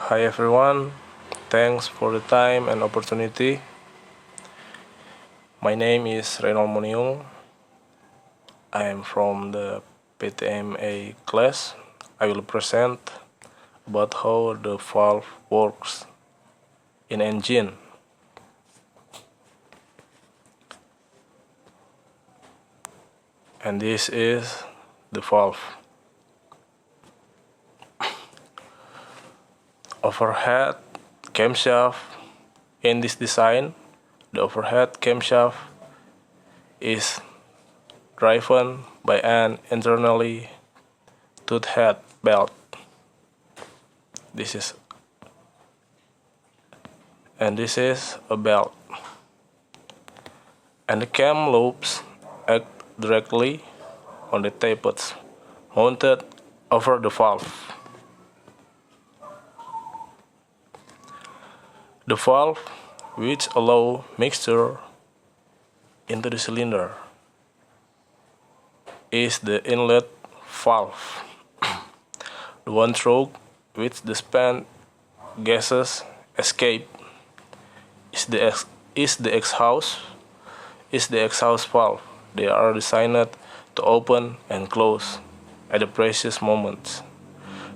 Hi everyone, thanks for the time and opportunity. My name is Reinold Moniung. I am from the PTMA class. I will present about how the valve works in engine. And this is the valve. Overhead camshaft. In this design, the overhead camshaft is driven by an internally toothed head belt. This is a belt. And the cam loops act directly on the tappets mounted over the valve. The valve, which allow mixture into the cylinder, is the inlet valve. The one through which the spent gases escape is the exhaust valve. They are designed to open and close at the precise moments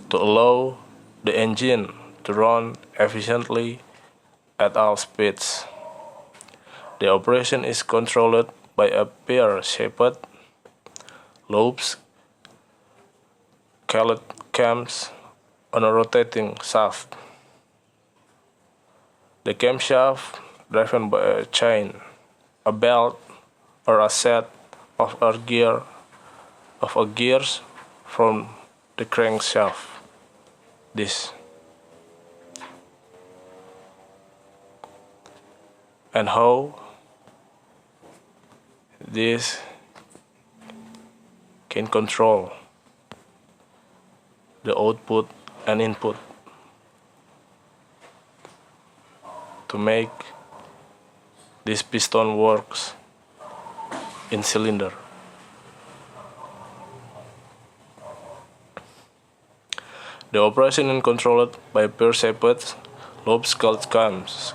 to allow the engine to run efficiently at all speeds. The operation is controlled by a pear-shaped loops called cams on a rotating shaft. The camshaft driven by a chain, a belt, or a set of gears from the crankshaft. This and how this can control the output and input to make this piston works in cylinder. The operation is controlled by pear-shaped loops called cams.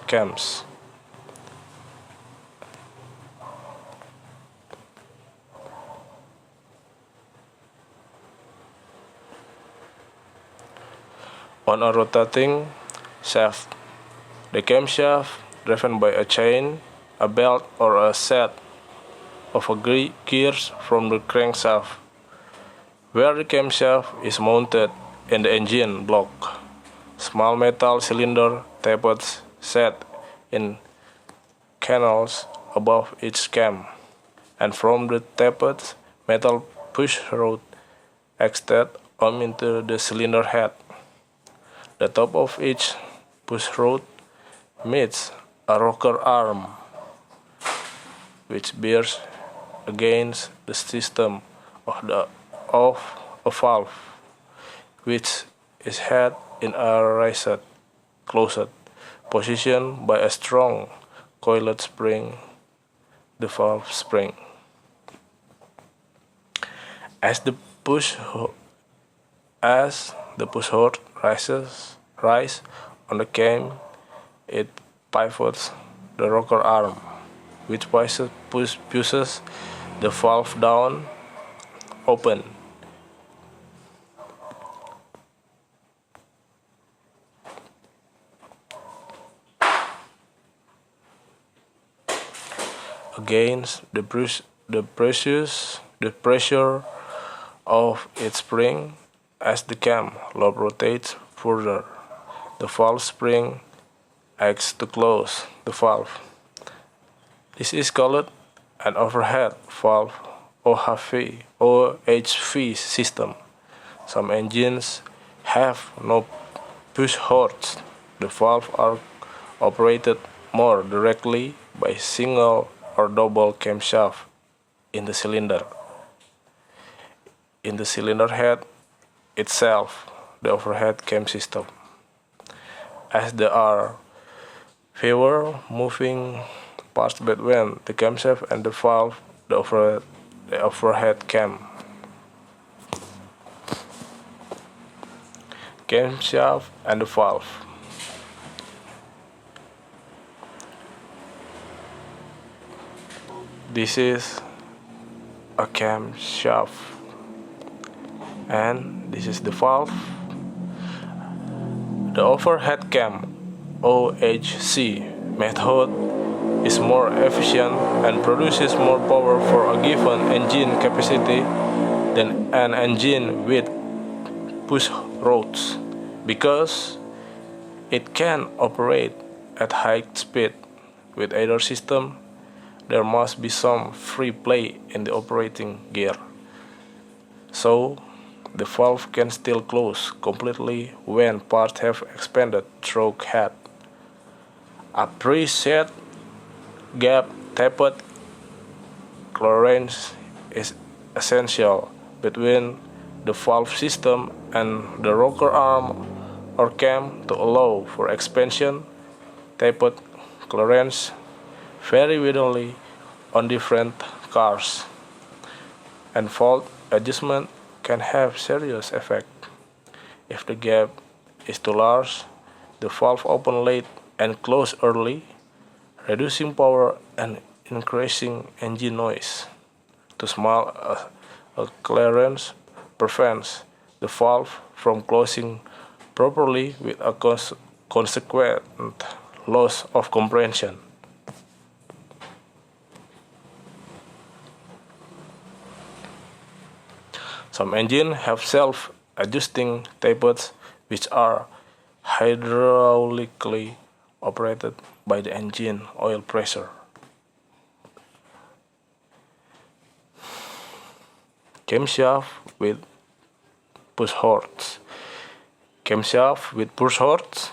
On a rotating shaft, the camshaft driven by a chain, a belt, or a set of gears from the crankshaft, where the camshaft is mounted in the engine block. Small metal cylinder tappets set in canals above each cam, and from the tappets, metal push rod extend into the cylinder head. The top of each push rod meets a rocker arm, which bears against the system of a valve, which is held in a raised, closed position by a strong coiled spring, the valve spring. As the push rod rise on the cam, it pivots the rocker arm, which pushes the valve down, open. Against the pressure of its spring. As the cam lobe rotates further, the valve spring acts to close the valve. This is called an overhead valve OHV system. Some engines have no push rods. The valves are operated more directly by single or double camshaft in the cylinder. In the cylinder head itself, the overhead cam system. As there are fewer moving parts between the camshaft and the valve, the overhead cam camshaft, and the valve. This is a camshaft, and this is the valve. The overhead cam (OHC) method is more efficient and produces more power for a given engine capacity than an engine with push rods, because it can operate at high speed. With either system, there must be some free play in the operating gear, so the valve can still close completely when parts have expanded stroke head. A preset gap tapered clearance is essential between the valve system and the rocker arm or cam to allow for expansion. Tapered clearance vary widely on different cars, and fault adjustment can have serious effect. If the gap is too large, the valve open late and close early, reducing power and increasing engine noise. Too small a clearance prevents the valve from closing properly with a consequent loss of compression. Some engines have self-adjusting tapered, which are hydraulically operated by the engine oil pressure. Camshaft with push rods. Camshaft with push rods.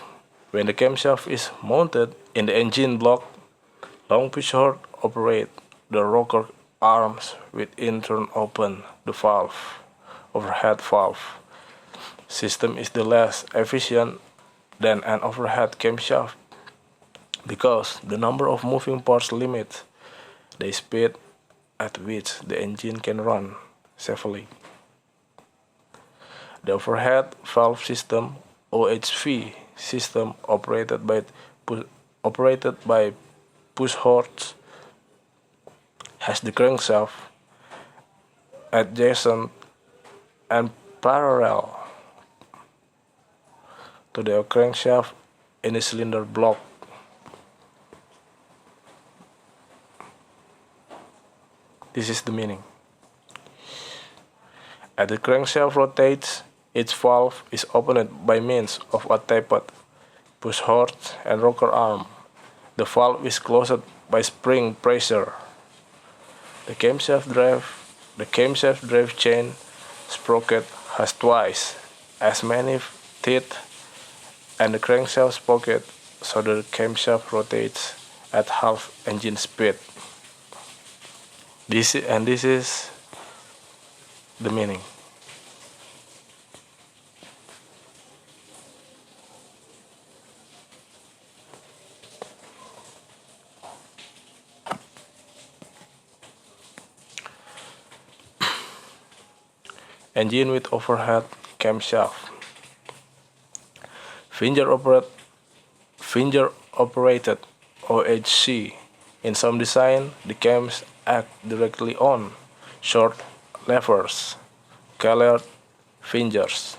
When the camshaft is mounted in the engine block, long push rods operate the rocker arms, which in turn open the valve. Overhead valve system is the less efficient than an overhead camshaft because the number of moving parts limits the speed at which the engine can run safely. The overhead valve system (OHV) system operated by push rods has the crankshaft adjacent and parallel to the crankshaft in the cylinder block. This is the meaning. As the crankshaft rotates, its valve is opened by means of a tapered push rod and rocker arm. The valve is closed by spring pressure. The camshaft drive chain sprocket has twice as many teeth and the crankshaft sprocket, so the camshaft rotates at half engine speed. This is the meaning. Engine with overhead camshaft. Finger operated OHC. In some design, the cams act directly on short levers, colored fingers.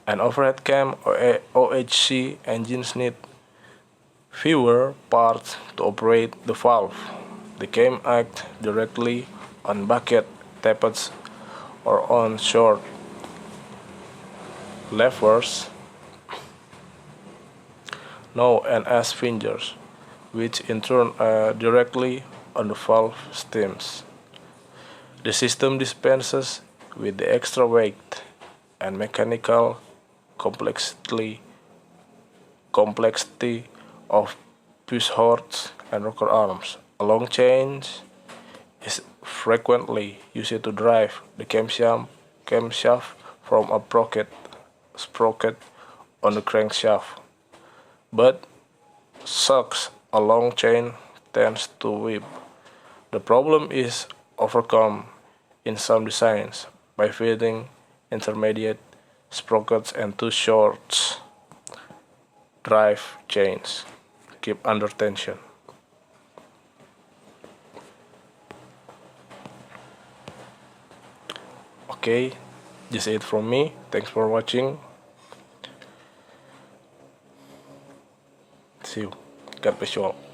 An overhead cam or OHC engines need fewer parts to operate the valve. The cam acts directly on bucket tappets or on short levers known as fingers, which in turn directly on the valve stems. The system dispenses with the extra weight and mechanical complexity of push rods and rocker arms. A long chain is frequently used to drive the camshaft from a sprocket on the crankshaft, but such a long chain tends to whip. The problem is overcome in some designs by fitting intermediate sprockets and too short drive chains. Keep under tension. Okay, just it from me. Thanks for watching. See you. God bless you all.